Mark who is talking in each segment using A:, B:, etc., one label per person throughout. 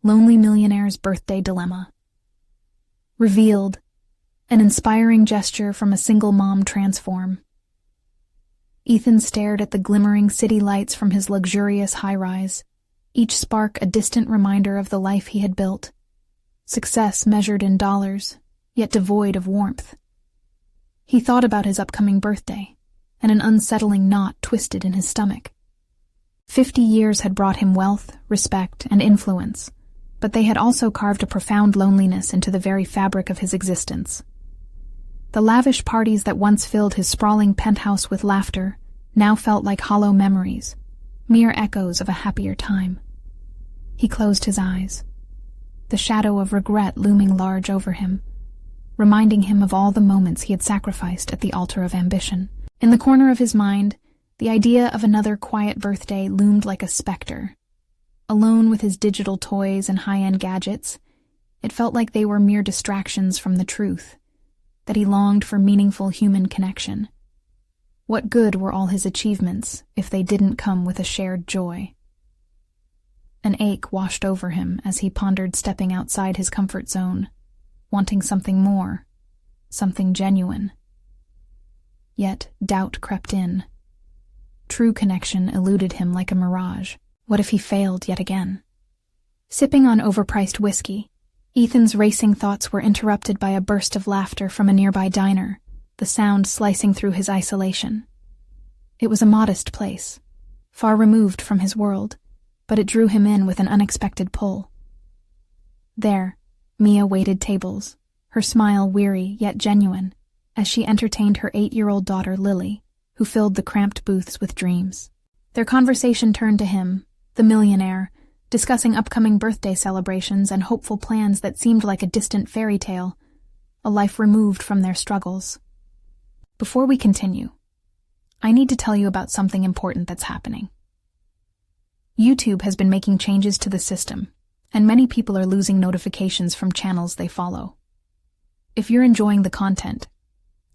A: Lonely Millionaire's Birthday Dilemma. Revealed, an inspiring gesture from a single mom transform. Ethan stared at the glimmering city lights from his luxurious high-rise, each spark a distant reminder of the life he had built. Success measured in dollars, yet devoid of warmth. He thought about his upcoming birthday, and an unsettling knot twisted in his stomach. 50 years had brought him wealth, respect, and influence, but they had also carved a profound loneliness into the very fabric of his existence. The lavish parties that once filled his sprawling penthouse with laughter now felt like hollow memories, mere echoes of a happier time. He closed his eyes, the shadow of regret looming large over him, reminding him of all the moments he had sacrificed at the altar of ambition. In the corner of his mind, the idea of another quiet birthday loomed like a specter. Alone with his digital toys and high-end gadgets, it felt like they were mere distractions from the truth, that he longed for meaningful human connection. What good were all his achievements if they didn't come with a shared joy? An ache washed over him as he pondered stepping outside his comfort zone, wanting something more, something genuine. Yet doubt crept in. True connection eluded him like a mirage. What if he failed yet again? Sipping on overpriced whiskey, Ethan's racing thoughts were interrupted by a burst of laughter from a nearby diner, the sound slicing through his isolation. It was a modest place, far removed from his world, but it drew him in with an unexpected pull. There, Mia waited tables, her smile weary yet genuine, as she entertained her 8-year-old daughter Lily, who filled the cramped booths with dreams. Their conversation turned to him, the millionaire, discussing upcoming birthday celebrations and hopeful plans that seemed like a distant fairy tale, a life removed from their struggles. Before we continue, I need to tell you about something important that's happening. YouTube has been making changes to the system, and many people are losing notifications from channels they follow. If you're enjoying the content,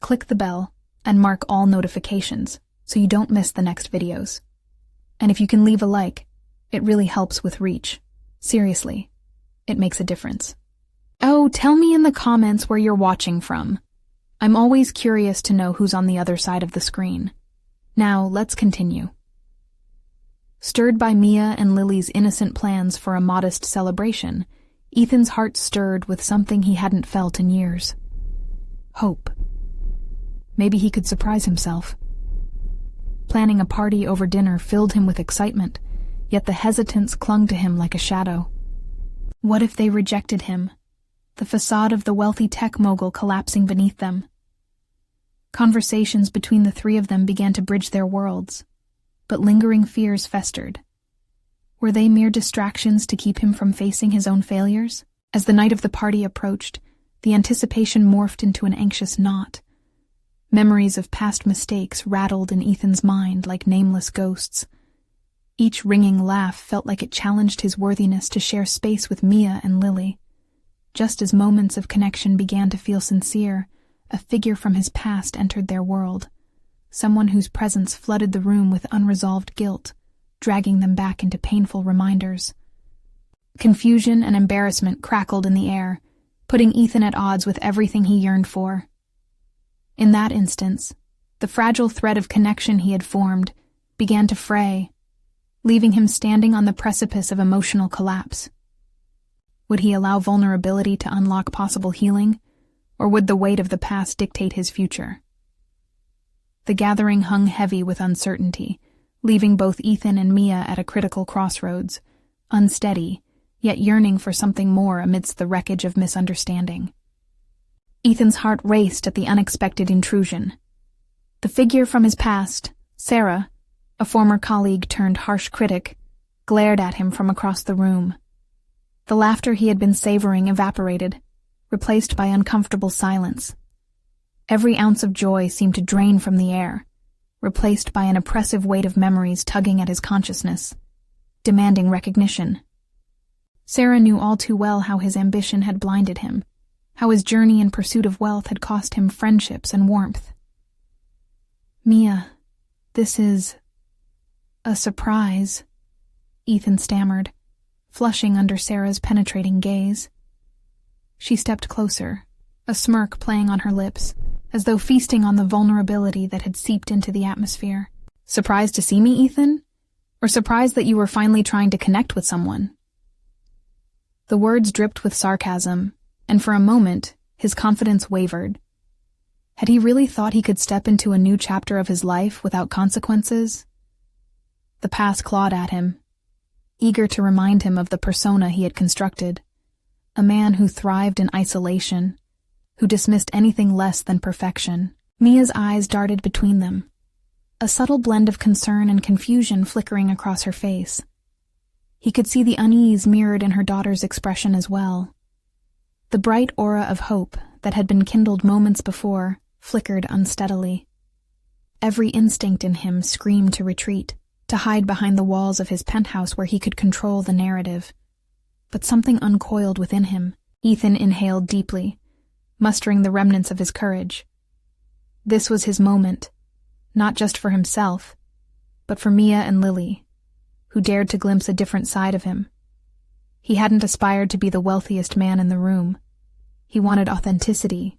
A: click the bell and mark all notifications so you don't miss the next videos. And if you can leave a like, it really helps with reach. Seriously, it makes a difference. Oh, tell me in the comments where you're watching from. I'm always curious to know who's on the other side of the screen. Now, let's continue. Stirred by Mia and Lily's innocent plans for a modest celebration, Ethan's heart stirred with something he hadn't felt in years. Hope. Maybe he could surprise himself. Planning a party over dinner filled him with excitement, yet the hesitance clung to him like a shadow. What if they rejected him, the facade of the wealthy tech mogul collapsing beneath them? Conversations between the three of them began to bridge their worlds, but lingering fears festered. Were they mere distractions to keep him from facing his own failures? As the night of the party approached, the anticipation morphed into an anxious knot. Memories of past mistakes rattled in Ethan's mind like nameless ghosts. Each ringing laugh felt like it challenged his worthiness to share space with Mia and Lily. Just as moments of connection began to feel sincere, a figure from his past entered their world, someone whose presence flooded the room with unresolved guilt, dragging them back into painful reminders. Confusion and embarrassment crackled in the air, putting Ethan at odds with everything he yearned for. In that instance, the fragile thread of connection he had formed began to fray, leaving him standing on the precipice of emotional collapse. Would he allow vulnerability to unlock possible healing, or would the weight of the past dictate his future? The gathering hung heavy with uncertainty, leaving both Ethan and Mia at a critical crossroads, unsteady, yet yearning for something more amidst the wreckage of misunderstanding. Ethan's heart raced at the unexpected intrusion. The figure from his past, Sarah, a former colleague turned harsh critic, glared at him from across the room. The laughter he had been savoring evaporated, replaced by uncomfortable silence. Every ounce of joy seemed to drain from the air, replaced by an oppressive weight of memories tugging at his consciousness, demanding recognition. Sarah knew all too well how his ambition had blinded him, how his journey in pursuit of wealth had cost him friendships and warmth. "Mia, this is a surprise," Ethan stammered, flushing under Sarah's penetrating gaze. She stepped closer, a smirk playing on her lips, as though feasting on the vulnerability that had seeped into the atmosphere. "Surprised to see me, Ethan? Or surprised that you were finally trying to connect with someone?" The words dripped with sarcasm, and for a moment, his confidence wavered. Had he really thought he could step into a new chapter of his life without consequences? The past clawed at him, eager to remind him of the persona he had constructed, a man who thrived in isolation, who dismissed anything less than perfection. Mia's eyes darted between them, a subtle blend of concern and confusion flickering across her face. He could see the unease mirrored in her daughter's expression as well. The bright aura of hope that had been kindled moments before flickered unsteadily. Every instinct in him screamed to retreat, to hide behind the walls of his penthouse where he could control the narrative. But something uncoiled within him. Ethan inhaled deeply, mustering the remnants of his courage. This was his moment, not just for himself, but for Mia and Lily, who dared to glimpse a different side of him. He hadn't aspired to be the wealthiest man in the room. He wanted authenticity,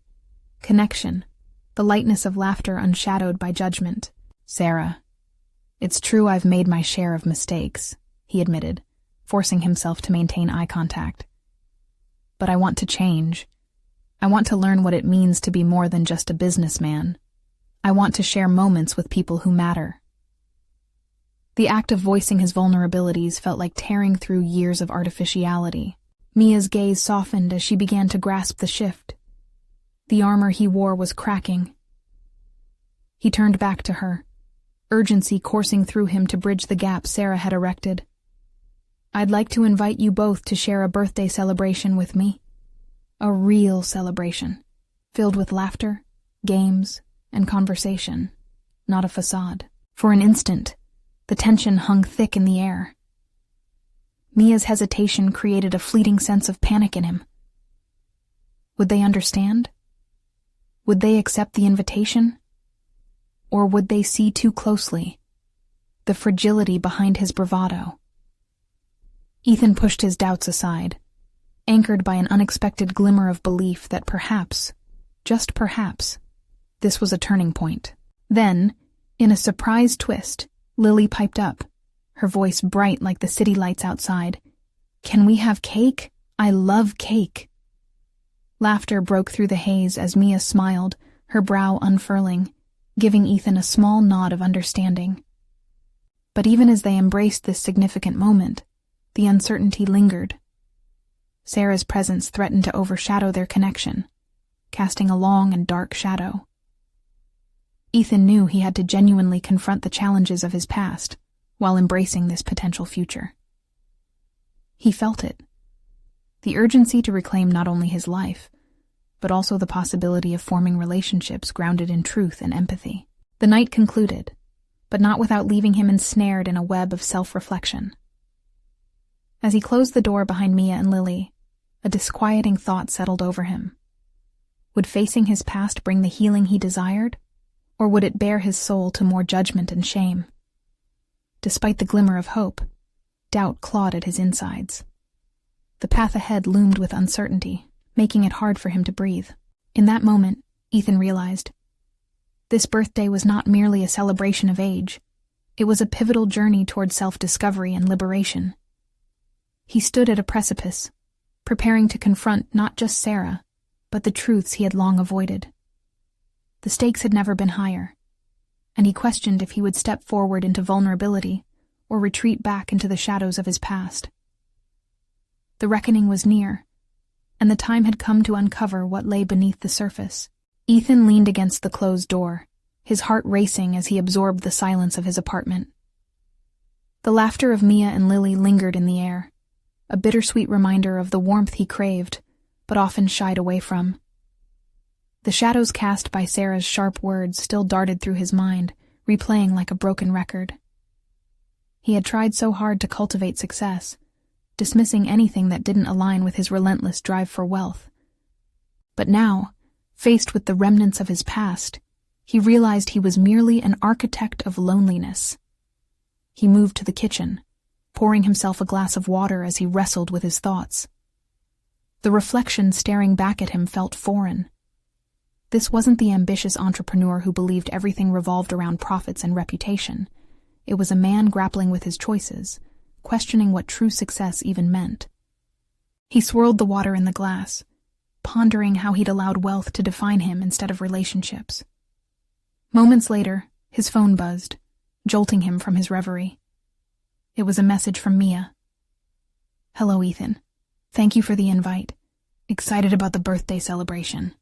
A: connection, the lightness of laughter unshadowed by judgment. "Sarah, it's true I've made my share of mistakes," he admitted, forcing himself to maintain eye contact. "But I want to change. I want to learn what it means to be more than just a businessman. I want to share moments with people who matter." The act of voicing his vulnerabilities felt like tearing through years of artificiality. Mia's gaze softened as she began to grasp the shift. The armor he wore was cracking. He turned back to her, urgency coursing through him to bridge the gap Sarah had erected. "I'd like to invite you both to share a birthday celebration with me. A real celebration, filled with laughter, games, and conversation, not a facade." For an instant, the tension hung thick in the air. Mia's hesitation created a fleeting sense of panic in him. Would they understand? Would they accept the invitation? Or would they see too closely the fragility behind his bravado? Ethan pushed his doubts aside, anchored by an unexpected glimmer of belief that perhaps, just perhaps, this was a turning point. Then, in a surprise twist, Lily piped up, her voice bright like the city lights outside. "Can we have cake? I love cake." Laughter broke through the haze as Mia smiled, her brow unfurling, giving Ethan a small nod of understanding. But even as they embraced this significant moment, the uncertainty lingered. Sarah's presence threatened to overshadow their connection, casting a long and dark shadow. Ethan knew he had to genuinely confront the challenges of his past while embracing this potential future. He felt it. The urgency to reclaim not only his life, but also the possibility of forming relationships grounded in truth and empathy. The night concluded, but not without leaving him ensnared in a web of self-reflection. As he closed the door behind Mia and Lily, a disquieting thought settled over him. Would facing his past bring the healing he desired, or would it bear his soul to more judgment and shame? Despite the glimmer of hope, doubt clawed at his insides. The path ahead loomed with uncertainty, making it hard for him to breathe. In that moment, Ethan realized this birthday was not merely a celebration of age. It was a pivotal journey toward self-discovery and liberation. He stood at a precipice, preparing to confront not just Sarah, but the truths he had long avoided. The stakes had never been higher, and he questioned if he would step forward into vulnerability or retreat back into the shadows of his past. The reckoning was near, and the time had come to uncover what lay beneath the surface. Ethan leaned against the closed door, his heart racing as he absorbed the silence of his apartment. The laughter of Mia and Lily lingered in the air, a bittersweet reminder of the warmth he craved, but often shied away from. The shadows cast by Sarah's sharp words still darted through his mind, replaying like a broken record. He had tried so hard to cultivate success, dismissing anything that didn't align with his relentless drive for wealth. But now, faced with the remnants of his past, he realized he was merely an architect of loneliness. He moved to the kitchen, pouring himself a glass of water as he wrestled with his thoughts. The reflection staring back at him felt foreign. This wasn't the ambitious entrepreneur who believed everything revolved around profits and reputation. It was a man grappling with his choices, questioning what true success even meant. He swirled the water in the glass, pondering how he'd allowed wealth to define him instead of relationships. Moments later, his phone buzzed, jolting him from his reverie. It was a message from Mia. "Hello, Ethan. Thank you for the invite. Excited about the birthday celebration.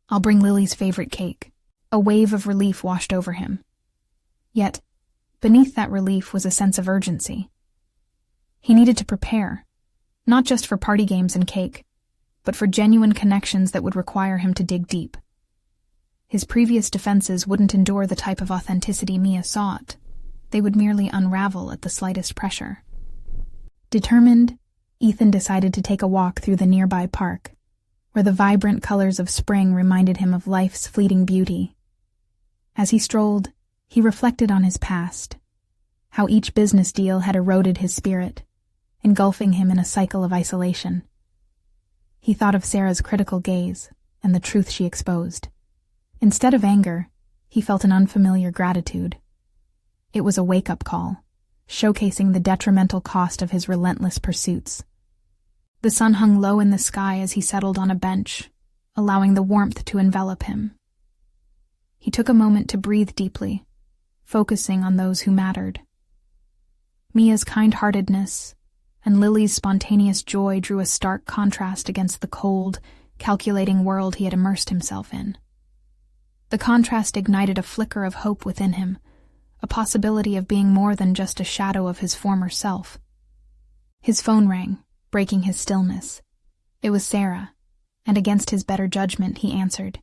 A: I'll bring Lily's favorite cake." A wave of relief washed over him. Yet, beneath that relief was a sense of urgency. He needed to prepare, not just for party games and cake, but for genuine connections that would require him to dig deep. His previous defenses wouldn't endure the type of authenticity Mia sought. They would merely unravel at the slightest pressure. Determined, Ethan decided to take a walk through the nearby park, where the vibrant colors of spring reminded him of life's fleeting beauty. As he strolled, he reflected on his past, how each business deal had eroded his spirit, engulfing him in a cycle of isolation. He thought of Sarah's critical gaze and the truth she exposed. Instead of anger, he felt an unfamiliar gratitude. It was a wake-up call, showcasing the detrimental cost of his relentless pursuits. The sun hung low in the sky as he settled on a bench, allowing the warmth to envelop him. He took a moment to breathe deeply, focusing on those who mattered. Mia's kind-heartedness and Lily's spontaneous joy drew a stark contrast against the cold, calculating world he had immersed himself in. The contrast ignited a flicker of hope within him, a possibility of being more than just a shadow of his former self. His phone rang, breaking his stillness. It was Sarah, and against his better judgment he answered.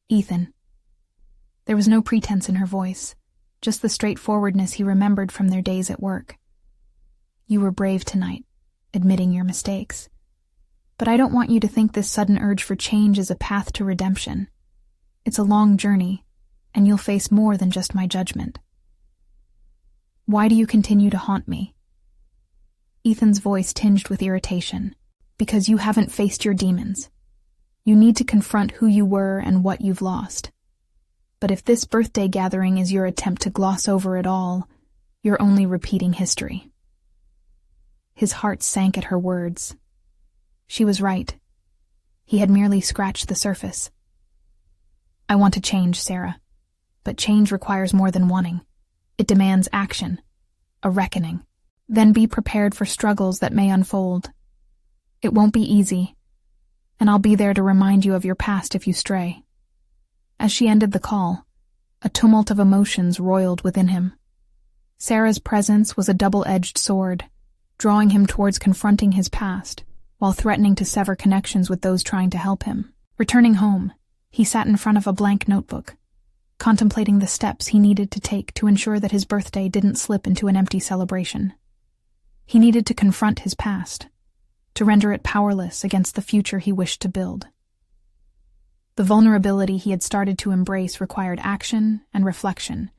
A: "Ethan." There was no pretense in her voice, just the straightforwardness he remembered from their days at work. "You were brave tonight, admitting your mistakes. But I don't want you to think this sudden urge for change is a path to redemption. It's a long journey, and you'll face more than just my judgment." "Why do you continue to haunt me?" Ethan's voice tinged with irritation. "Because you haven't faced your demons. You need to confront who you were and what you've lost. But if this birthday gathering is your attempt to gloss over it all, you're only repeating history." His heart sank at her words. She was right. He had merely scratched the surface. "I want to change, Sarah. But change requires more than wanting. It demands action, a reckoning. Then be prepared for struggles that may unfold. It won't be easy, and I'll be there to remind you of your past if you stray." As she ended the call, a tumult of emotions roiled within him. Sarah's presence was a double-edged sword, drawing him towards confronting his past, while threatening to sever connections with those trying to help him. Returning home, he sat in front of a blank notebook, contemplating the steps he needed to take to ensure that his birthday didn't slip into an empty celebration. He needed to confront his past, to render it powerless against the future he wished to build. The vulnerability he had started to embrace required action and reflection,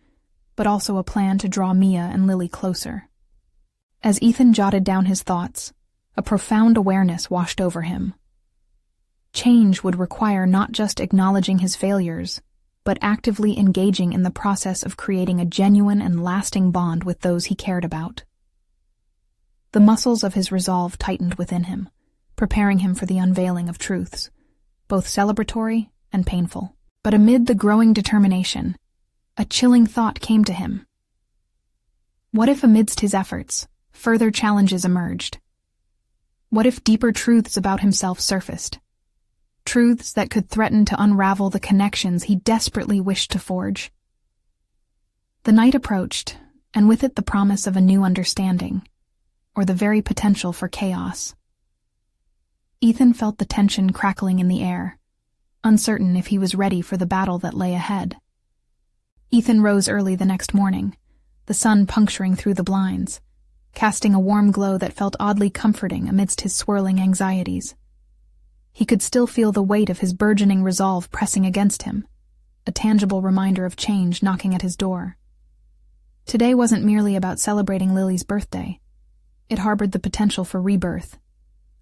A: but also a plan to draw Mia and Lily closer. As Ethan jotted down his thoughts, a profound awareness washed over him. Change would require not just acknowledging his failures, but actively engaging in the process of creating a genuine and lasting bond with those he cared about. The muscles of his resolve tightened within him, preparing him for the unveiling of truths, both celebratory and painful. But amid the growing determination, a chilling thought came to him. What if amidst his efforts, further challenges emerged? What if deeper truths about himself surfaced? Truths that could threaten to unravel the connections he desperately wished to forge. The night approached, and with it the promise of a new understanding, or the very potential for chaos. Ethan felt the tension crackling in the air, uncertain if he was ready for the battle that lay ahead. Ethan rose early the next morning, the sun puncturing through the blinds, casting a warm glow that felt oddly comforting amidst his swirling anxieties. He could still feel the weight of his burgeoning resolve pressing against him, a tangible reminder of change knocking at his door. Today wasn't merely about celebrating Lily's birthday. It harbored the potential for rebirth,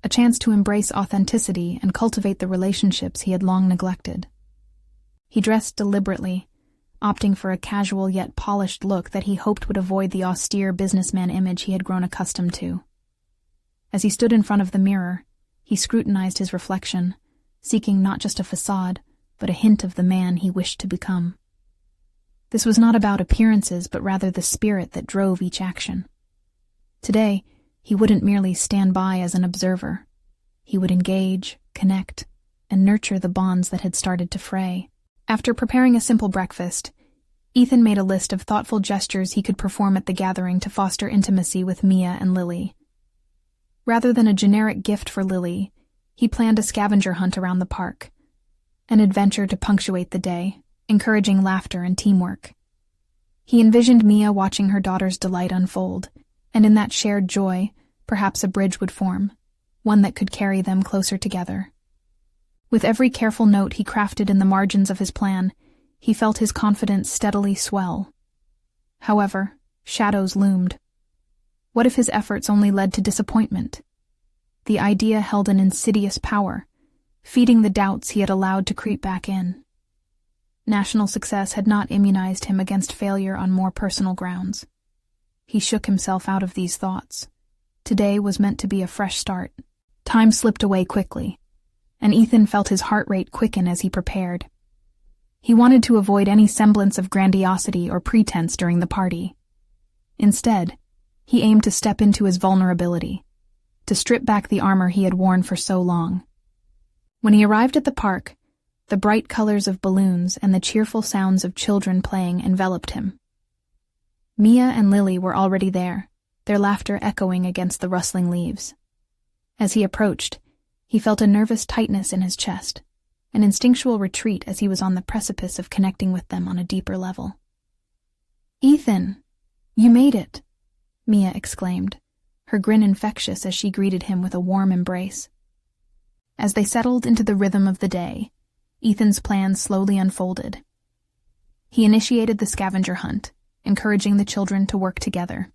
A: a chance to embrace authenticity and cultivate the relationships he had long neglected. He dressed deliberately, opting for a casual yet polished look that he hoped would avoid the austere businessman image he had grown accustomed to. As he stood in front of the mirror, he scrutinized his reflection, seeking not just a facade, but a hint of the man he wished to become. This was not about appearances, but rather the spirit that drove each action. Today, he wouldn't merely stand by as an observer. He would engage, connect, and nurture the bonds that had started to fray. After preparing a simple breakfast, Ethan made a list of thoughtful gestures he could perform at the gathering to foster intimacy with Mia and Lily. Rather than a generic gift for Lily, he planned a scavenger hunt around the park, an adventure to punctuate the day, encouraging laughter and teamwork. He envisioned Mia watching her daughter's delight unfold, and in that shared joy, perhaps a bridge would form, one that could carry them closer together. With every careful note he crafted in the margins of his plan, he felt his confidence steadily swell. However, shadows loomed. What if his efforts only led to disappointment? The idea held an insidious power, feeding the doubts he had allowed to creep back in. National success had not immunized him against failure on more personal grounds. He shook himself out of these thoughts. Today was meant to be a fresh start. Time slipped away quickly, and Ethan felt his heart rate quicken as he prepared. He wanted to avoid any semblance of grandiosity or pretense during the party. Instead, he aimed to step into his vulnerability, to strip back the armor he had worn for so long. When he arrived at the park, the bright colors of balloons and the cheerful sounds of children playing enveloped him. Mia and Lily were already there, their laughter echoing against the rustling leaves. As he approached, he felt a nervous tightness in his chest, an instinctual retreat as he was on the precipice of connecting with them on a deeper level. "Ethan, you made it," Mia exclaimed, her grin infectious as she greeted him with a warm embrace. As they settled into the rhythm of the day, Ethan's plan slowly unfolded. He initiated the scavenger hunt, encouraging the children to work together.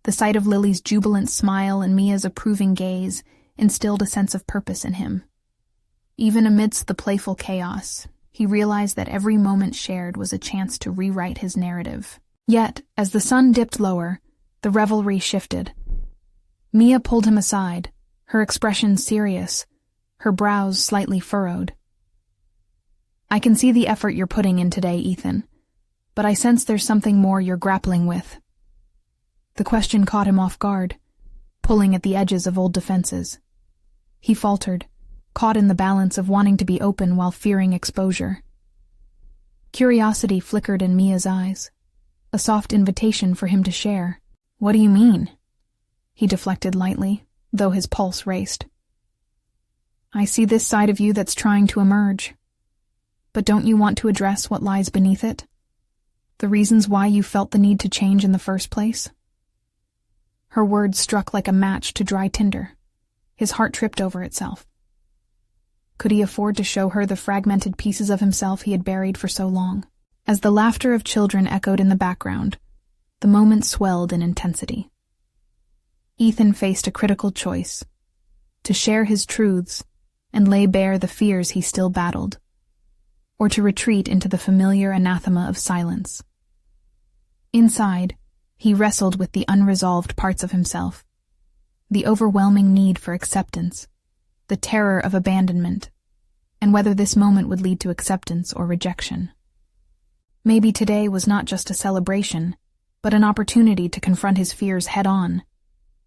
A: The sight of Lily's jubilant smile and Mia's approving gaze instilled a sense of purpose in him. Even amidst the playful chaos, he realized that every moment shared was a chance to rewrite his narrative. Yet, as the sun dipped lower, the revelry shifted. Mia pulled him aside, her expression serious, her brows slightly furrowed. "I can see the effort you're putting in today, Ethan, but I sense there's something more you're grappling with." The question caught him off guard, pulling at the edges of old defenses. He faltered, caught in the balance of wanting to be open while fearing exposure. Curiosity flickered in Mia's eyes, a soft invitation for him to share. "What do you mean?" He deflected lightly, though his pulse raced. "I see this side of you that's trying to emerge. But don't you want to address what lies beneath it? The reasons why you felt the need to change in the first place?" Her words struck like a match to dry tinder. His heart tripped over itself. Could he afford to show her the fragmented pieces of himself he had buried for so long? As the laughter of children echoed in the background, the moment swelled in intensity. Ethan faced a critical choice: to share his truths and lay bare the fears he still battled, or to retreat into the familiar anathema of silence. Inside, he wrestled with the unresolved parts of himself, the overwhelming need for acceptance, the terror of abandonment, and whether this moment would lead to acceptance or rejection. Maybe today was not just a celebration, but an opportunity to confront his fears head-on,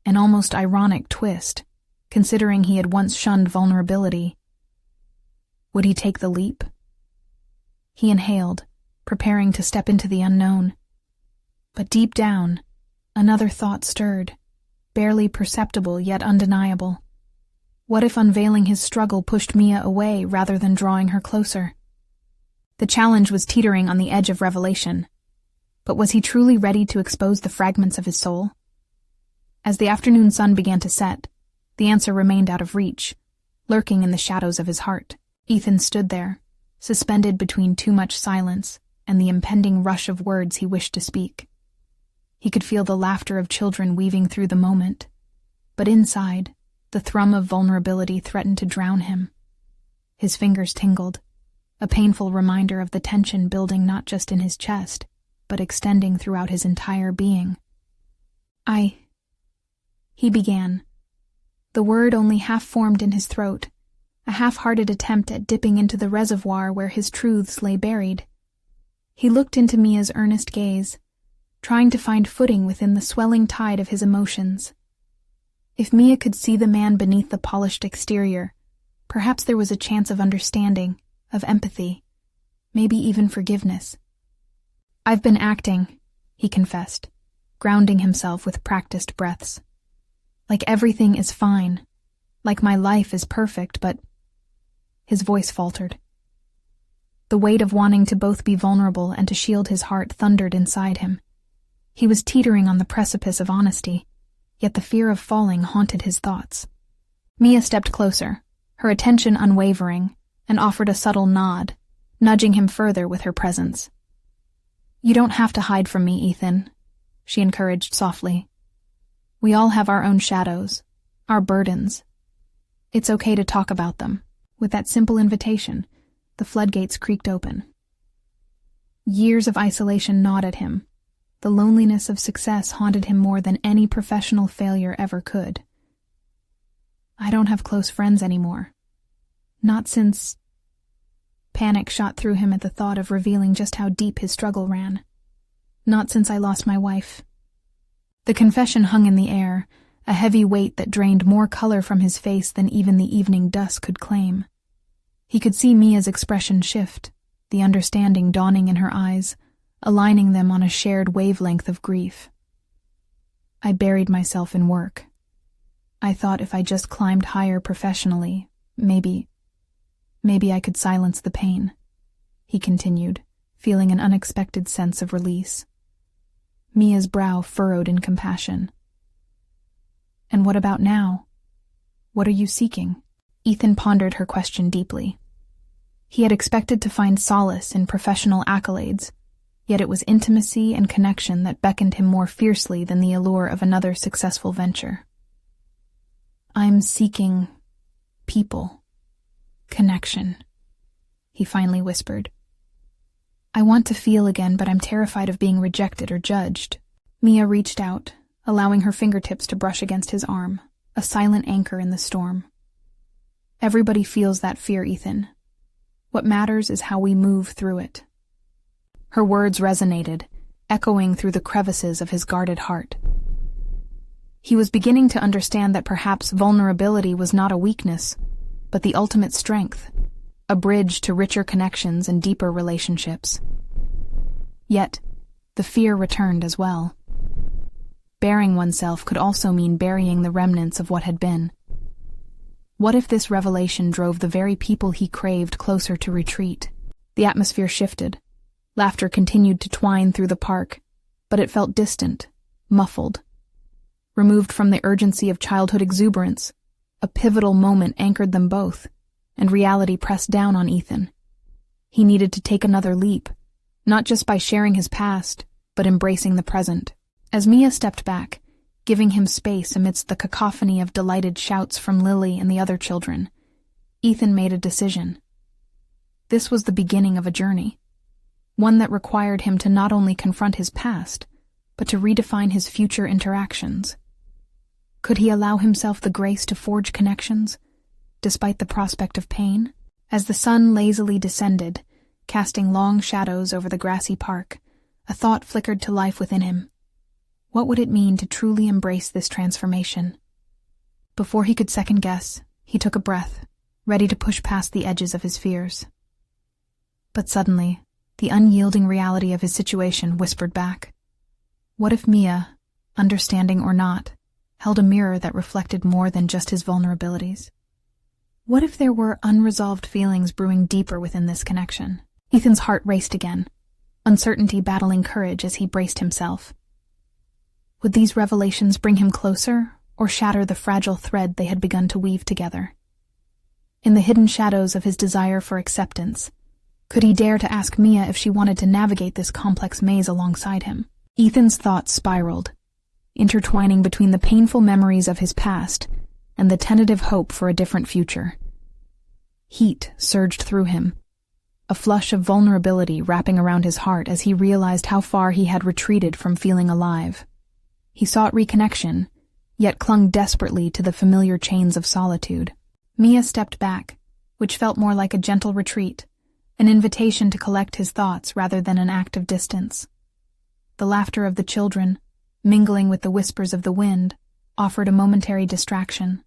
A: an almost ironic twist, considering he had once shunned vulnerability. Would he take the leap? He inhaled, preparing to step into the unknown. But deep down, another thought stirred, barely perceptible yet undeniable. What if unveiling his struggle pushed Mia away rather than drawing her closer? The challenge was teetering on the edge of revelation. But was he truly ready to expose the fragments of his soul? As the afternoon sun began to set, the answer remained out of reach, lurking in the shadows of his heart. Ethan stood there, suspended between too much silence and the impending rush of words he wished to speak. He could feel the laughter of children weaving through the moment. But inside, the thrum of vulnerability threatened to drown him. His fingers tingled, a painful reminder of the tension building not just in his chest, but extending throughout his entire being. He began. The word only half-formed in his throat, a half-hearted attempt at dipping into the reservoir where his truths lay buried. He looked into Mia's earnest gaze, trying to find footing within the swelling tide of his emotions. If Mia could see the man beneath the polished exterior, perhaps there was a chance of understanding, of empathy, maybe even forgiveness. "I've been acting," he confessed, grounding himself with practiced breaths. "Like everything is fine, like my life is perfect, but—" His voice faltered. The weight of wanting to both be vulnerable and to shield his heart thundered inside him. He was teetering on the precipice of honesty, yet the fear of falling haunted his thoughts. Mia stepped closer, her attention unwavering, and offered a subtle nod, nudging him further with her presence. "You don't have to hide from me, Ethan," she encouraged softly. "We all have our own shadows, our burdens. It's okay to talk about them." With that simple invitation, the floodgates creaked open. Years of isolation gnawed at him. The loneliness of success haunted him more than any professional failure ever could. "I don't have close friends anymore. Not since—" Panic shot through him at the thought of revealing just how deep his struggle ran. "Not since I lost my wife." The confession hung in the air, a heavy weight that drained more color from his face than even the evening dusk could claim. He could see Mia's expression shift, the understanding dawning in her eyes, aligning them on a shared wavelength of grief. "I buried myself in work. I thought if I just climbed higher professionally, maybe I could silence the pain," he continued, feeling an unexpected sense of release. Mia's brow furrowed in compassion. "And what about now? What are you seeking?" Ethan pondered her question deeply. He had expected to find solace in professional accolades, yet it was intimacy and connection that beckoned him more fiercely than the allure of another successful venture. "I'm seeking people. Connection," he finally whispered. "I want to feel again, but I'm terrified of being rejected or judged." Mia reached out, allowing her fingertips to brush against his arm, a silent anchor in the storm. "Everybody feels that fear, Ethan. What matters is how we move through it." Her words resonated, echoing through the crevices of his guarded heart. He was beginning to understand that perhaps vulnerability was not a weakness, but the ultimate strength, a bridge to richer connections and deeper relationships. Yet, the fear returned as well. Bearing oneself could also mean burying the remnants of what had been. What if this revelation drove the very people he craved closer to retreat? The atmosphere shifted. Laughter continued to twine through the park, but it felt distant, muffled. Removed from the urgency of childhood exuberance, a pivotal moment anchored them both, and reality pressed down on Ethan. He needed to take another leap, not just by sharing his past, but embracing the present. As Mia stepped back, giving him space amidst the cacophony of delighted shouts from Lily and the other children, Ethan made a decision. This was the beginning of a journey, one that required him to not only confront his past, but to redefine his future interactions. Could he allow himself the grace to forge connections, despite the prospect of pain? As the sun lazily descended, casting long shadows over the grassy park, a thought flickered to life within him. What would it mean to truly embrace this transformation? Before he could second-guess, he took a breath, ready to push past the edges of his fears. But suddenly, the unyielding reality of his situation whispered back. What if Mia, understanding or not, held a mirror that reflected more than just his vulnerabilities? What if there were unresolved feelings brewing deeper within this connection? Ethan's heart raced again, uncertainty battling courage as he braced himself. Would these revelations bring him closer, or shatter the fragile thread they had begun to weave together? In the hidden shadows of his desire for acceptance, could he dare to ask Mia if she wanted to navigate this complex maze alongside him? Ethan's thoughts spiraled, intertwining between the painful memories of his past and the tentative hope for a different future. Heat surged through him, a flush of vulnerability wrapping around his heart as he realized how far he had retreated from feeling alive. He sought reconnection, yet clung desperately to the familiar chains of solitude. Mia stepped back, which felt more like a gentle retreat, an invitation to collect his thoughts rather than an act of distance. The laughter of the children, mingling with the whispers of the wind, offered a momentary distraction.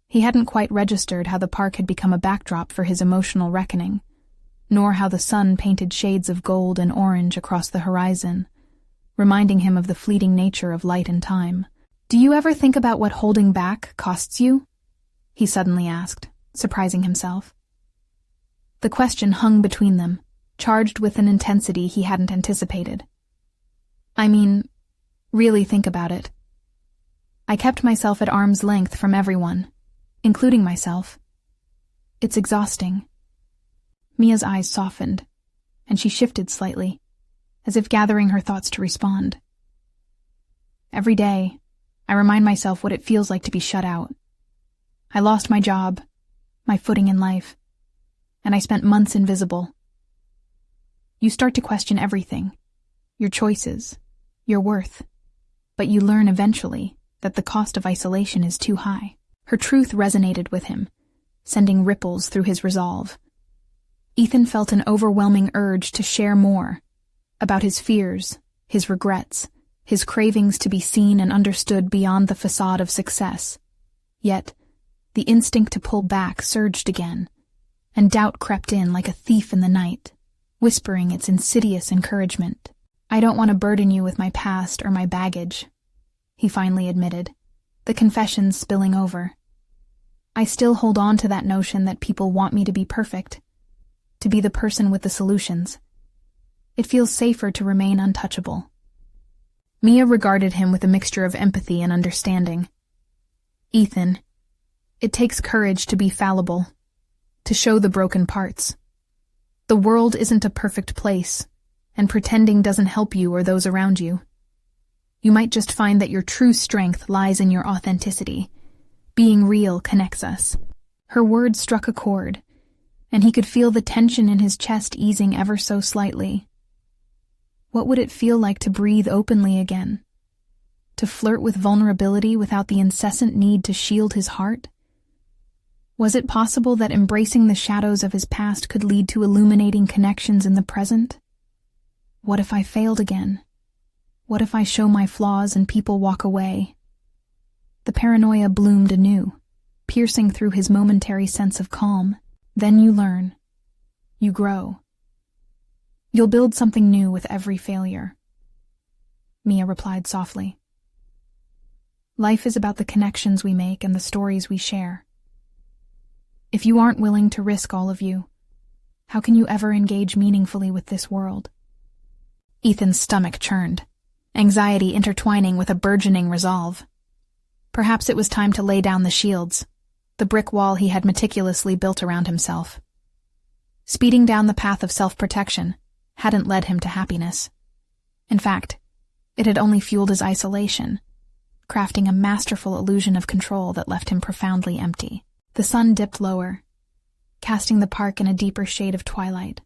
A: He hadn't quite registered how the park had become a backdrop for his emotional reckoning, nor how the sun painted shades of gold and orange across the horizon, reminding him of the fleeting nature of light and time. "Do you ever think about what holding back costs you?" he suddenly asked, surprising himself. The question hung between them, charged with an intensity he hadn't anticipated. "I mean, really think about it. I kept myself at arm's length from everyone, including myself. It's exhausting." Mia's eyes softened, and she shifted slightly, as if gathering her thoughts to respond. "Every day, I remind myself what it feels like to be shut out. I lost my job, my footing in life, and I spent months invisible. You start to question everything, your choices, your worth, but you learn eventually that the cost of isolation is too high." Her truth resonated with him, sending ripples through his resolve. Ethan felt an overwhelming urge to share more about his fears, his regrets, his cravings to be seen and understood beyond the facade of success. Yet, the instinct to pull back surged again, and doubt crept in like a thief in the night, whispering its insidious encouragement. "I don't want to burden you with my past or my baggage," he finally admitted, the confessions spilling over. "I still hold on to that notion that people want me to be perfect, to be the person with the solutions. It feels safer to remain untouchable." Mia regarded him with a mixture of empathy and understanding. "Ethan, it takes courage to be fallible, to show the broken parts. The world isn't a perfect place, and pretending doesn't help you or those around you. You might just find that your true strength lies in your authenticity. Being real connects us." Her words struck a chord, and he could feel the tension in his chest easing ever so slightly. What would it feel like to breathe openly again? To flirt with vulnerability without the incessant need to shield his heart? Was it possible that embracing the shadows of his past could lead to illuminating connections in the present? What if I failed again? What if I show my flaws and people walk away? The paranoia bloomed anew, piercing through his momentary sense of calm. Then you learn. You grow. You'll build something new with every failure. Mia replied softly. Life is about the connections we make and the stories we share. If you aren't willing to risk all of you, how can you ever engage meaningfully with this world? Ethan's stomach churned, anxiety intertwining with a burgeoning resolve. Perhaps it was time to lay down the shields, the brick wall he had meticulously built around himself. Speeding down the path of self-protection hadn't led him to happiness. In fact, it had only fueled his isolation, crafting a masterful illusion of control that left him profoundly empty. The sun dipped lower, casting the park in a deeper shade of twilight.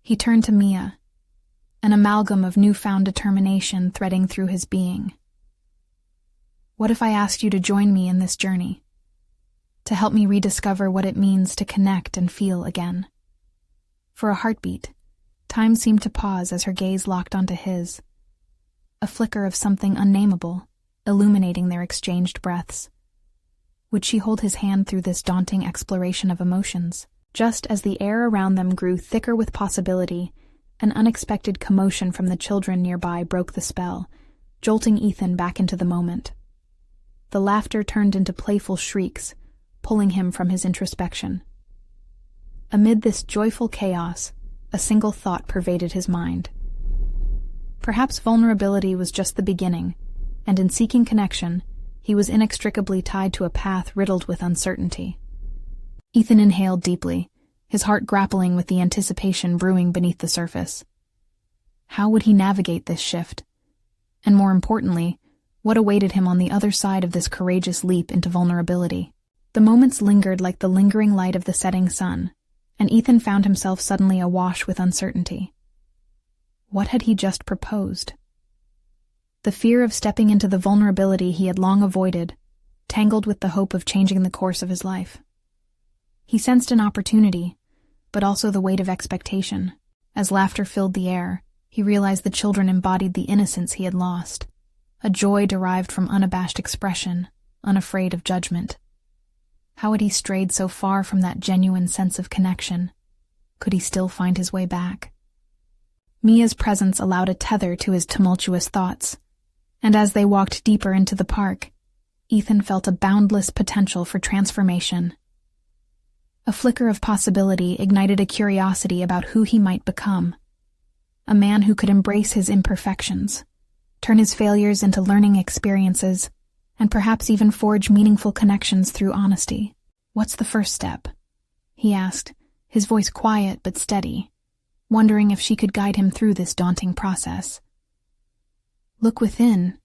A: He turned to Mia, an amalgam of newfound determination threading through his being. What if I asked you to join me in this journey, to help me rediscover what it means to connect and feel again? For a heartbeat, time seemed to pause as her gaze locked onto his, a flicker of something unnameable, illuminating their exchanged breaths. Would she hold his hand through this daunting exploration of emotions? Just as the air around them grew thicker with possibility, an unexpected commotion from the children nearby broke the spell, jolting Ethan back into the moment. The laughter turned into playful shrieks, pulling him from his introspection. Amid this joyful chaos, a single thought pervaded his mind. Perhaps vulnerability was just the beginning, and in seeking connection, he was inextricably tied to a path riddled with uncertainty. Ethan inhaled deeply, his heart grappling with the anticipation brewing beneath the surface. How would he navigate this shift? And more importantly, what awaited him on the other side of this courageous leap into vulnerability? The moments lingered like the lingering light of the setting sun, and Ethan found himself suddenly awash with uncertainty. What had he just proposed? The fear of stepping into the vulnerability he had long avoided, tangled with the hope of changing the course of his life. He sensed an opportunity, but also the weight of expectation. As laughter filled the air, he realized the children embodied the innocence he had lost, a joy derived from unabashed expression, unafraid of judgment. How had he strayed so far from that genuine sense of connection? Could he still find his way back? Mia's presence allowed a tether to his tumultuous thoughts, and as they walked deeper into the park, Ethan felt a boundless potential for transformation. A flicker of possibility ignited a curiosity about who he might become. A man who could embrace his imperfections, turn his failures into learning experiences, and perhaps even forge meaningful connections through honesty. "What's the first step?" he asked, his voice quiet but steady, wondering if she could guide him through this daunting process. "Look within.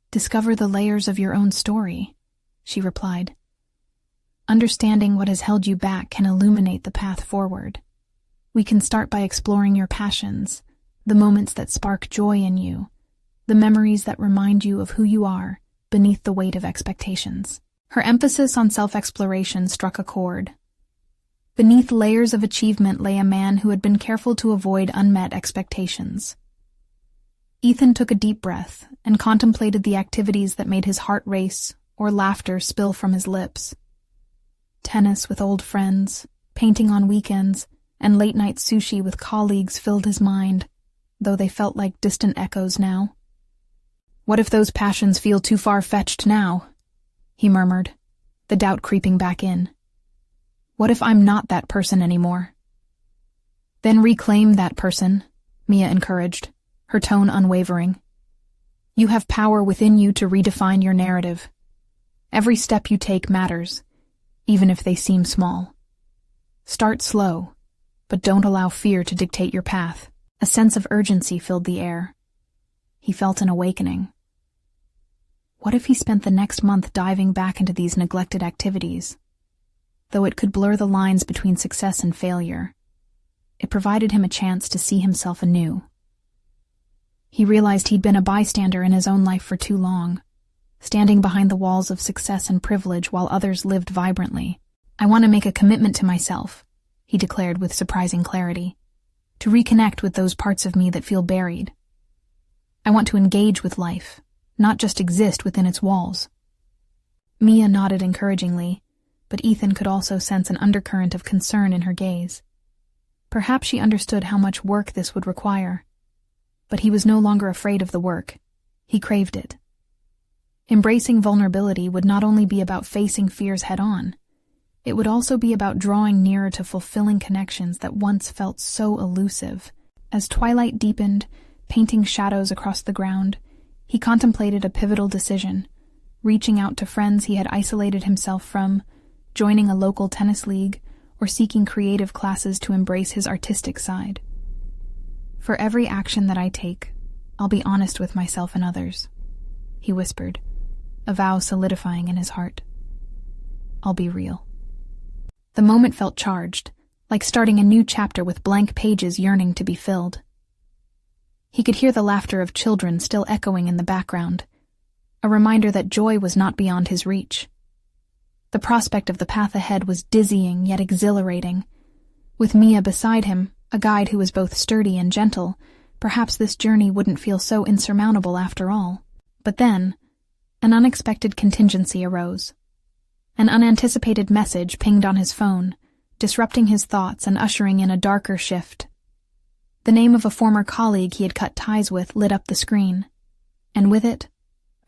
A: Discover the layers of your own story," she replied. "Understanding what has held you back can illuminate the path forward. We can start by exploring your passions, the moments that spark joy in you, the memories that remind you of who you are beneath the weight of expectations." Her emphasis on self-exploration struck a chord. Beneath layers of achievement lay a man who had been careful to avoid unmet expectations. Ethan took a deep breath and contemplated the activities that made his heart race or laughter spill from his lips. Tennis with old friends, painting on weekends, and late-night sushi with colleagues filled his mind, though they felt like distant echoes now. "What if those passions feel too far-fetched now?" he murmured, the doubt creeping back in. "What if I'm not that person anymore?" "Then reclaim that person," Mia encouraged, her tone unwavering. "You have power within you to redefine your narrative. Every step you take matters, even if they seem small. Start slow, but don't allow fear to dictate your path." A sense of urgency filled the air. He felt an awakening. What if he spent the next month diving back into these neglected activities? Though it could blur the lines between success and failure, it provided him a chance to see himself anew. He realized he'd been a bystander in his own life for too long, standing behind the walls of success and privilege while others lived vibrantly. "I want to make a commitment to myself," he declared with surprising clarity, "to reconnect with those parts of me that feel buried. I want to engage with life, not just exist within its walls." Mia nodded encouragingly, but Ethan could also sense an undercurrent of concern in her gaze. Perhaps she understood how much work this would require, but he was no longer afraid of the work. He craved it. Embracing vulnerability would not only be about facing fears head-on, it would also be about drawing nearer to fulfilling connections that once felt so elusive. As twilight deepened, painting shadows across the ground, he contemplated a pivotal decision, reaching out to friends he had isolated himself from, joining a local tennis league, or seeking creative classes to embrace his artistic side. "For every action that I take, I'll be honest with myself and others," he whispered, a vow solidifying in his heart. "I'll be real." The moment felt charged, like starting a new chapter with blank pages yearning to be filled. He could hear the laughter of children still echoing in the background, a reminder that joy was not beyond his reach. The prospect of the path ahead was dizzying yet exhilarating. With Mia beside him, a guide who was both sturdy and gentle, perhaps this journey wouldn't feel so insurmountable after all. But then, an unexpected contingency arose. An unanticipated message pinged on his phone, disrupting his thoughts and ushering in a darker shift. The name of a former colleague he had cut ties with lit up the screen, and with it,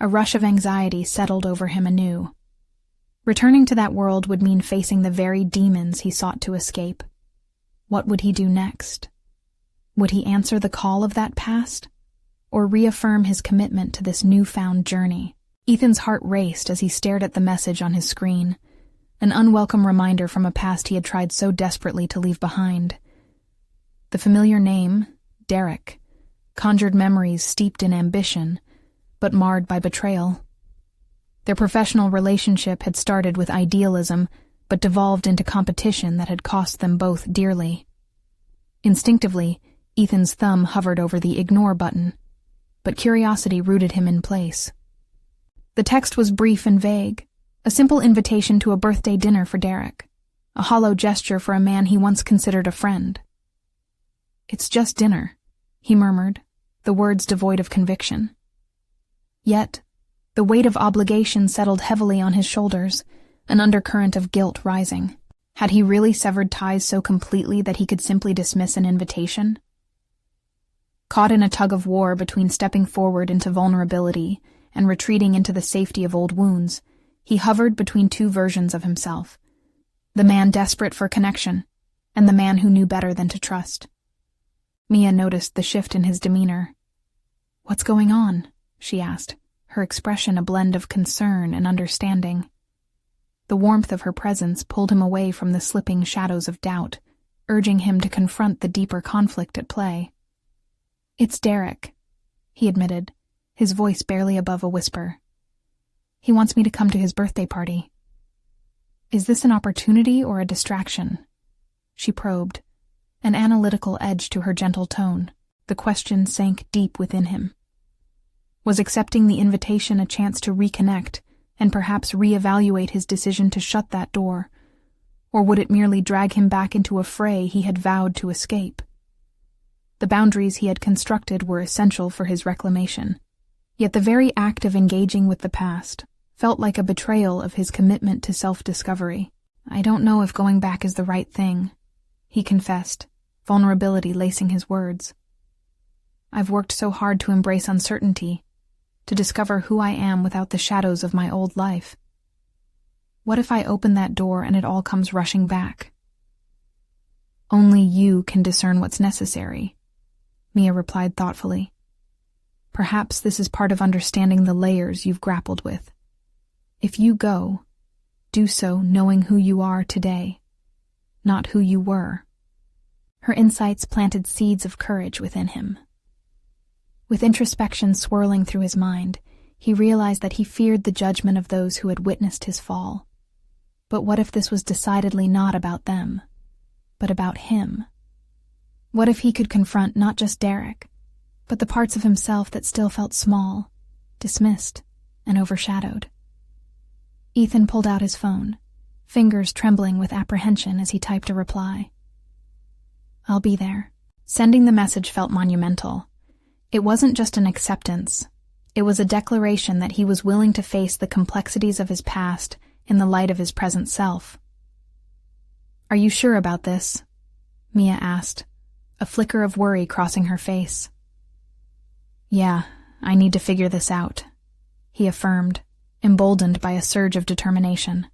A: a rush of anxiety settled over him anew. Returning to that world would mean facing the very demons he sought to escape. What would he do next? Would he answer the call of that past, or reaffirm his commitment to this newfound journey? Ethan's heart raced as he stared at the message on his screen, an unwelcome reminder from a past he had tried so desperately to leave behind. The familiar name, Derek, conjured memories steeped in ambition, but marred by betrayal. Their professional relationship had started with idealism, but devolved into competition that had cost them both dearly. Instinctively, Ethan's thumb hovered over the ignore button, but curiosity rooted him in place. The text was brief and vague, a simple invitation to a birthday dinner for Derek, a hollow gesture for a man he once considered a friend. "It's just dinner," he murmured, the words devoid of conviction. Yet, the weight of obligation settled heavily on his shoulders, an undercurrent of guilt rising. Had he really severed ties so completely that he could simply dismiss an invitation? Caught in a tug-of-war between stepping forward into vulnerability and retreating into the safety of old wounds, he hovered between two versions of himself, the man desperate for connection, and the man who knew better than to trust. Mia noticed the shift in his demeanor. "What's going on?" she asked, her expression a blend of concern and understanding. The warmth of her presence pulled him away from the slipping shadows of doubt, urging him to confront the deeper conflict at play. "It's Derek," he admitted, his voice barely above a whisper. "He wants me to come to his birthday party." "Is this an opportunity or a distraction?" she probed, an analytical edge to her gentle tone. The question sank deep within him. Was accepting the invitation a chance to reconnect and perhaps reevaluate his decision to shut that door, or would it merely drag him back into a fray he had vowed to escape? The boundaries he had constructed were essential for his reclamation, yet the very act of engaging with the past felt like a betrayal of his commitment to self-discovery. "I don't know if going back is the right thing," he confessed, vulnerability lacing his words. "I've worked so hard to embrace uncertainty, to discover who I am without the shadows of my old life. What if I open that door and it all comes rushing back?" "Only you can discern what's necessary," Mia replied thoughtfully. "Perhaps this is part of understanding the layers you've grappled with. If you go, do so knowing who you are today, not who you were." Her insights planted seeds of courage within him. With introspection swirling through his mind, he realized that he feared the judgment of those who had witnessed his fall. But what if this was decidedly not about them, but about him? What if he could confront not just Derek, but the parts of himself that still felt small, dismissed, and overshadowed? Ethan pulled out his phone, fingers trembling with apprehension as he typed a reply. "I'll be there." Sending the message felt monumental. It wasn't just an acceptance. It was a declaration that he was willing to face the complexities of his past in the light of his present self. "Are you sure about this?" Mia asked, a flicker of worry crossing her face. "Yeah, I need to figure this out," he affirmed, emboldened by a surge of determination.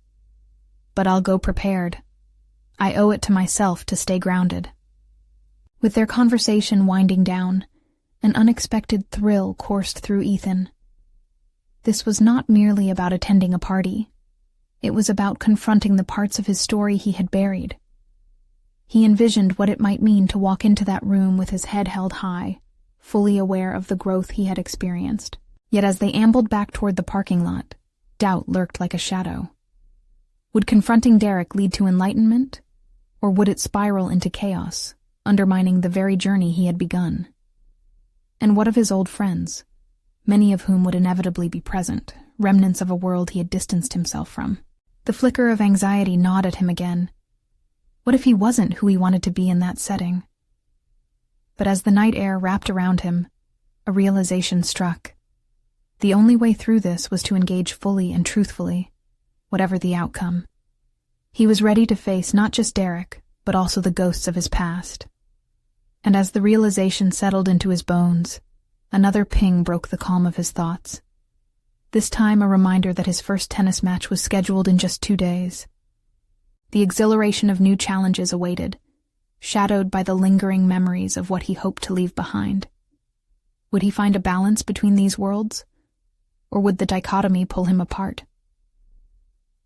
A: "But I'll go prepared. I owe it to myself to stay grounded." With their conversation winding down, an unexpected thrill coursed through Ethan. This was not merely about attending a party. It was about confronting the parts of his story he had buried. He envisioned what it might mean to walk into that room with his head held high, fully aware of the growth he had experienced. Yet as they ambled back toward the parking lot, doubt lurked like a shadow. Would confronting Derek lead to enlightenment, or would it spiral into chaos, undermining the very journey he had begun? And what of his old friends, many of whom would inevitably be present, remnants of a world he had distanced himself from? The flicker of anxiety gnawed at him again. What if he wasn't who he wanted to be in that setting? But as the night air wrapped around him, a realization struck. The only way through this was to engage fully and truthfully, whatever the outcome. He was ready to face not just Derek, but also the ghosts of his past. And as the realization settled into his bones, another ping broke the calm of his thoughts. This time a reminder that his first tennis match was scheduled in just 2 days. The exhilaration of new challenges awaited, shadowed by the lingering memories of what he hoped to leave behind. Would he find a balance between these worlds, or would the dichotomy pull him apart?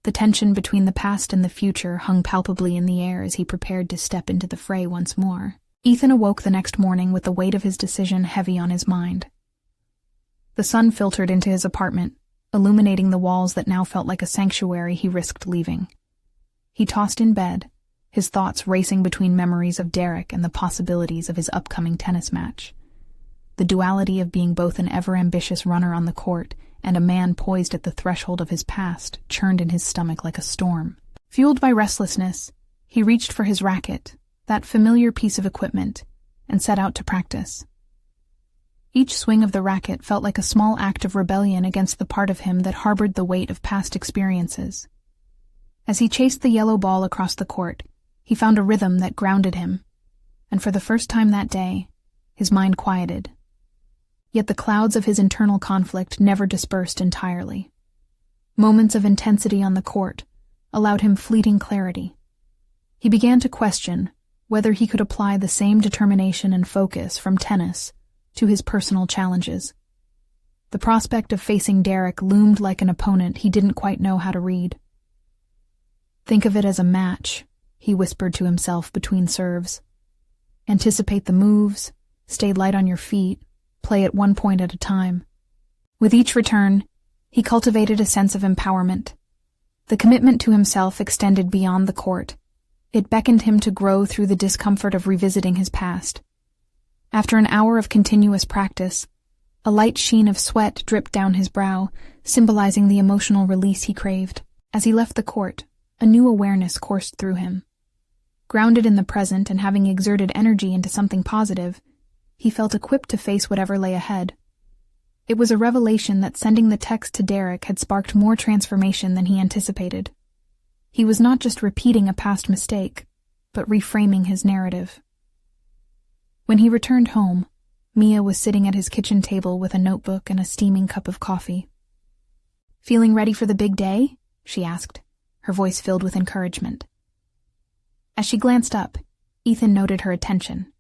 A: The tension between the past and the future hung palpably in the air as he prepared to step into the fray once more. Ethan awoke the next morning with the weight of his decision heavy on his mind. The sun filtered into his apartment, illuminating the walls that now felt like a sanctuary he risked leaving. He tossed in bed, his thoughts racing between memories of Derek and the possibilities of his upcoming tennis match. The duality of being both an ever-ambitious runner on the court and a man poised at the threshold of his past churned in his stomach like a storm. Fueled by restlessness, he reached for his racket, that familiar piece of equipment, and set out to practice. Each swing of the racket felt like a small act of rebellion against the part of him that harbored the weight of past experiences. As he chased the yellow ball across the court, he found a rhythm that grounded him, and for the first time that day, his mind quieted. Yet the clouds of his internal conflict never dispersed entirely. Moments of intensity on the court allowed him fleeting clarity. He began to question whether he could apply the same determination and focus from tennis to his personal challenges. The prospect of facing Derek loomed like an opponent he didn't quite know how to read. "Think of it as a match," he whispered to himself between serves. "Anticipate the moves, stay light on your feet, play at one point at a time." With each return, he cultivated a sense of empowerment. The commitment to himself extended beyond the court. It beckoned him to grow through the discomfort of revisiting his past. After an hour of continuous practice, a light sheen of sweat dripped down his brow, symbolizing the emotional release he craved. As he left the court, a new awareness coursed through him. Grounded in the present and having exerted energy into something positive, he felt equipped to face whatever lay ahead. It was a revelation that sending the text to Derek had sparked more transformation than he anticipated. He was not just repeating a past mistake, but reframing his narrative. When he returned home, Mia was sitting at his kitchen table with a notebook and a steaming cup of coffee. "Feeling ready for the big day?" she asked, her voice filled with encouragement. As she glanced up, Ethan noted her attention,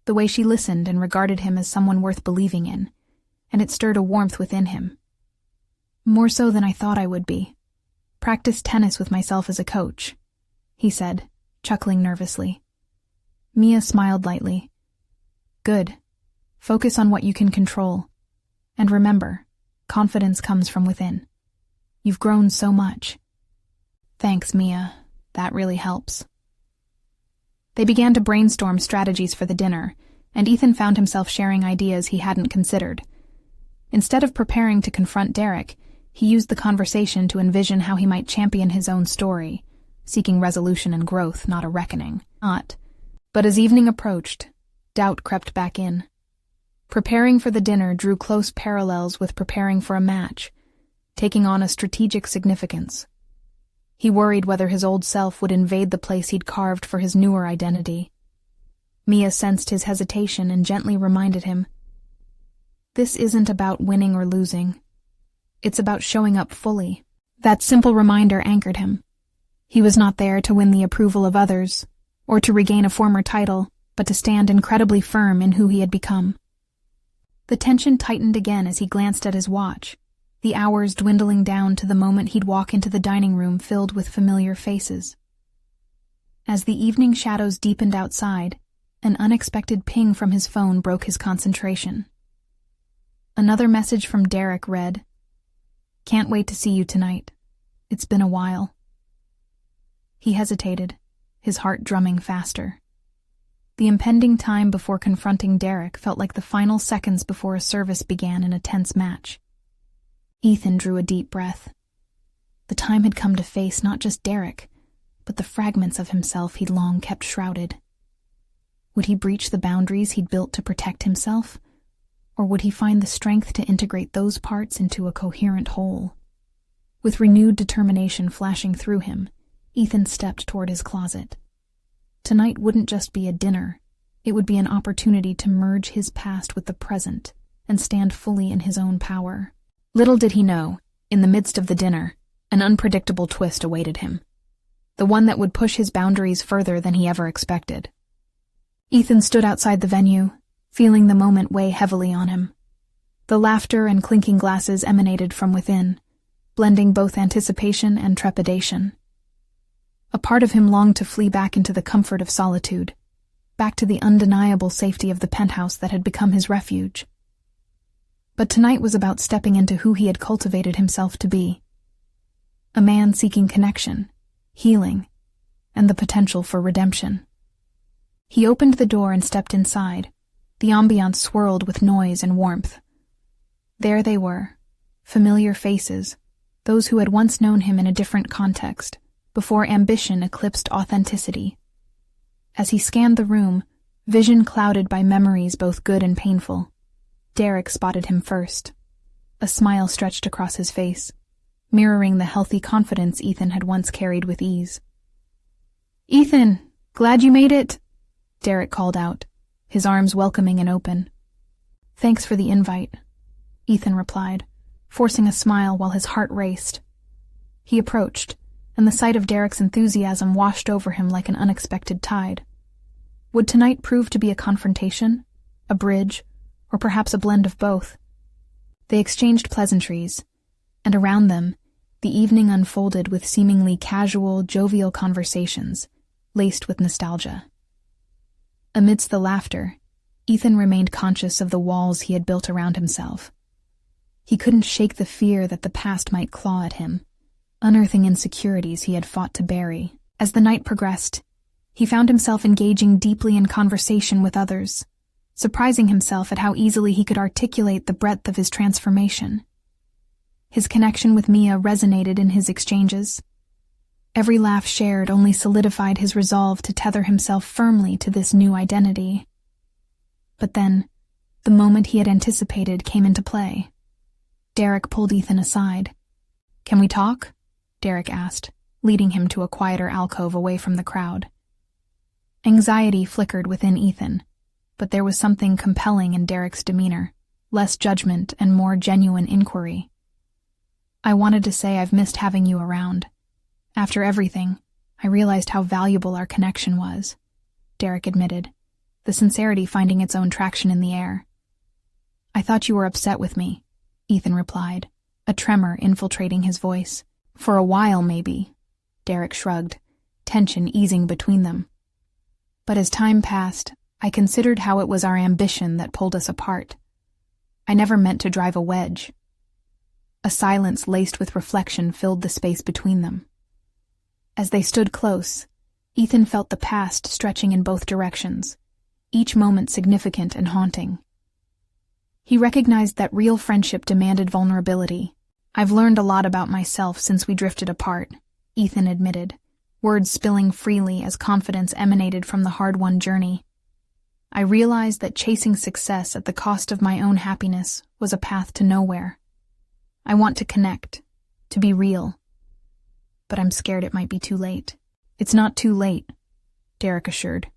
A: the way she listened and regarded him as someone worth believing in, and it stirred a warmth within him. "More so than I thought I would be. Practice tennis with myself as a coach," he said, chuckling nervously. Mia smiled lightly. "Good. Focus on what you can control. And remember, confidence comes from within. You've grown so much." "Thanks, Mia. That really helps." They began to brainstorm strategies for the dinner, and Ethan found himself sharing ideas he hadn't considered. Instead of preparing to confront Derek, he used the conversation to envision how he might champion his own story, seeking resolution and growth, not a reckoning. But as evening approached, doubt crept back in. Preparing for the dinner drew close parallels with preparing for a match, taking on a strategic significance. He worried whether his old self would invade the place he'd carved for his newer identity. Mia sensed his hesitation and gently reminded him, "This isn't about winning or losing. It's about showing up fully." That simple reminder anchored him. He was not there to win the approval of others, or to regain a former title, but to stand incredibly firm in who he had become. The tension tightened again as he glanced at his watch, the hours dwindling down to the moment he'd walk into the dining room filled with familiar faces. As the evening shadows deepened outside, an unexpected ping from his phone broke his concentration. Another message from Derek read, "Can't wait to see you tonight. It's been a while." He hesitated, his heart drumming faster. The impending time before confronting Derek felt like the final seconds before a service began in a tense match. Ethan drew a deep breath. The time had come to face not just Derek, but the fragments of himself he'd long kept shrouded. Would he breach the boundaries he'd built to protect himself, or would he find the strength to integrate those parts into a coherent whole? With renewed determination flashing through him, Ethan stepped toward his closet. Tonight wouldn't just be a dinner, it would be an opportunity to merge his past with the present and stand fully in his own power. Little did he know, in the midst of the dinner, an unpredictable twist awaited him. The one that would push his boundaries further than he ever expected. Ethan stood outside the venue, feeling the moment weigh heavily on him. The laughter and clinking glasses emanated from within, blending both anticipation and trepidation. A part of him longed to flee back into the comfort of solitude, back to the undeniable safety of the penthouse that had become his refuge. But tonight was about stepping into who he had cultivated himself to be. A man seeking connection, healing, and the potential for redemption. He opened the door and stepped inside. The ambiance swirled with noise and warmth. There they were, familiar faces, those who had once known him in a different context, before ambition eclipsed authenticity. As he scanned the room, vision clouded by memories both good and painful, Derek spotted him first. A smile stretched across his face, mirroring the healthy confidence Ethan had once carried with ease. "Ethan, glad you made it," Derek called out, his arms welcoming and open. "Thanks for the invite," Ethan replied, forcing a smile while his heart raced. He approached, and the sight of Derek's enthusiasm washed over him like an unexpected tide. Would tonight prove to be a confrontation, a bridge, or perhaps a blend of both? They exchanged pleasantries, and around them, the evening unfolded with seemingly casual, jovial conversations, laced with nostalgia. Amidst the laughter, Ethan remained conscious of the walls he had built around himself. He couldn't shake the fear that the past might claw at him, unearthing insecurities he had fought to bury. As the night progressed, he found himself engaging deeply in conversation with others, surprising himself at how easily he could articulate the breadth of his transformation. His connection with Mia resonated in his exchanges. Every laugh shared only solidified his resolve to tether himself firmly to this new identity. But then, the moment he had anticipated came into play. Derek pulled Ethan aside. "Can we talk?" Derek asked, leading him to a quieter alcove away from the crowd. Anxiety flickered within Ethan, but there was something compelling in Derek's demeanor, less judgment and more genuine inquiry. "I wanted to say I've missed having you around. After everything, I realized how valuable our connection was," Derek admitted, the sincerity finding its own traction in the air. "I thought you were upset with me," Ethan replied, a tremor infiltrating his voice. "For a while, maybe," Derek shrugged, tension easing between them. "But as time passed, I considered how it was our ambition that pulled us apart. I never meant to drive a wedge." A silence laced with reflection filled the space between them. As they stood close, Ethan felt the past stretching in both directions, each moment significant and haunting. He recognized that real friendship demanded vulnerability. "I've learned a lot about myself since we drifted apart," Ethan admitted, words spilling freely as confidence emanated from the hard-won journey. "I realized that chasing success at the cost of my own happiness was a path to nowhere. I want to connect, to be real. But I'm scared it might be too late." "It's not too late," Derek assured.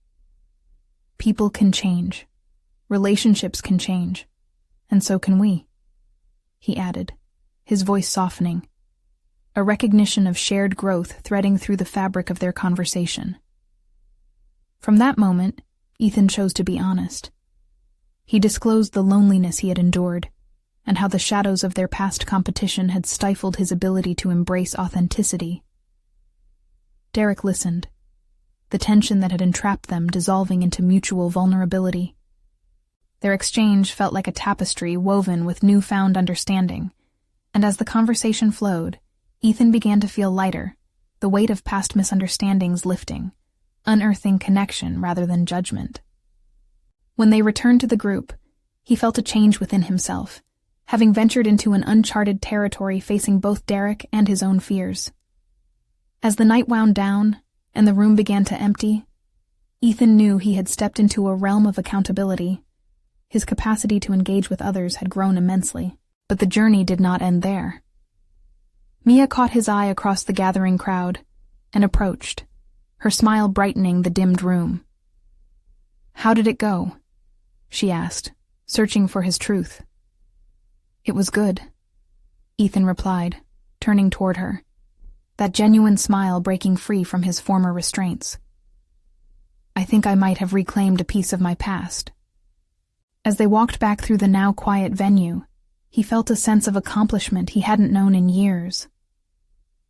A: "People can change. Relationships can change. And so can we," he added, his voice softening, a recognition of shared growth threading through the fabric of their conversation. From that moment, Ethan chose to be honest. He disclosed the loneliness he had endured, and how the shadows of their past competition had stifled his ability to embrace authenticity. Derek listened, the tension that had entrapped them dissolving into mutual vulnerability. Their exchange felt like a tapestry woven with newfound understanding, and as the conversation flowed, Ethan began to feel lighter, the weight of past misunderstandings lifting, unearthing connection rather than judgment. When they returned to the group, he felt a change within himself, having ventured into an uncharted territory facing both Derek and his own fears. As the night wound down and the room began to empty, Ethan knew he had stepped into a realm of accountability. His capacity to engage with others had grown immensely, but the journey did not end there. Mia caught his eye across the gathering crowd and approached, her smile brightening the dimmed room. "How did it go?" she asked, searching for his truth. "It was good," Ethan replied, turning toward her, that genuine smile breaking free from his former restraints. "I think I might have reclaimed a piece of my past." As they walked back through the now quiet venue, he felt a sense of accomplishment he hadn't known in years.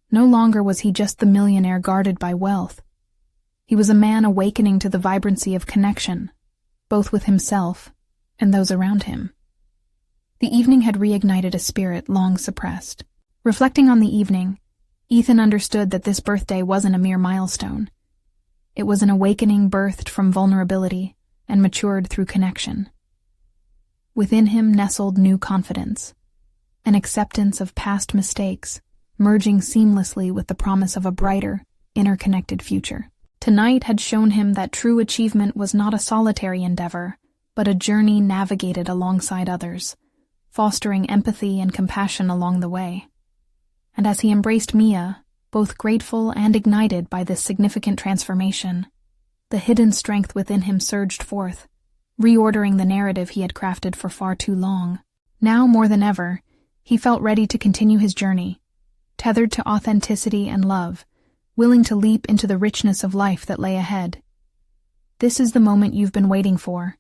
A: No longer was he just the millionaire guarded by wealth. He was a man awakening to the vibrancy of connection, both with himself and those around him. The evening had reignited a spirit long suppressed. Reflecting on the evening, Ethan understood that this birthday wasn't a mere milestone. It was an awakening birthed from vulnerability and matured through connection. Within him nestled new confidence, an acceptance of past mistakes, merging seamlessly with the promise of a brighter, interconnected future. Tonight had shown him that true achievement was not a solitary endeavor, but a journey navigated alongside others, fostering empathy and compassion along the way. And as he embraced Mia, both grateful and ignited by this significant transformation, the hidden strength within him surged forth, reordering the narrative he had crafted for far too long. Now more than ever, he felt ready to continue his journey, tethered to authenticity and love, willing to leap into the richness of life that lay ahead. This is the moment you've been waiting for.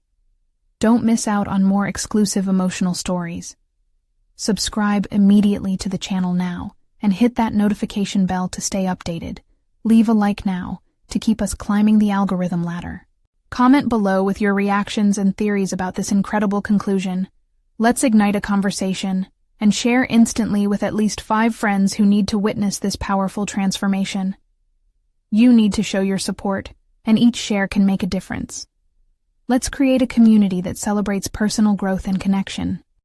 A: Don't miss out on more exclusive emotional stories. Subscribe immediately to the channel now and hit that notification bell to stay updated. Leave a like now to keep us climbing the algorithm ladder. Comment below with your reactions and theories about this incredible conclusion. Let's ignite a conversation and share instantly with at least 5 friends who need to witness this powerful transformation. You need to show your support, and each share can make a difference. Let's create a community that celebrates personal growth and connection.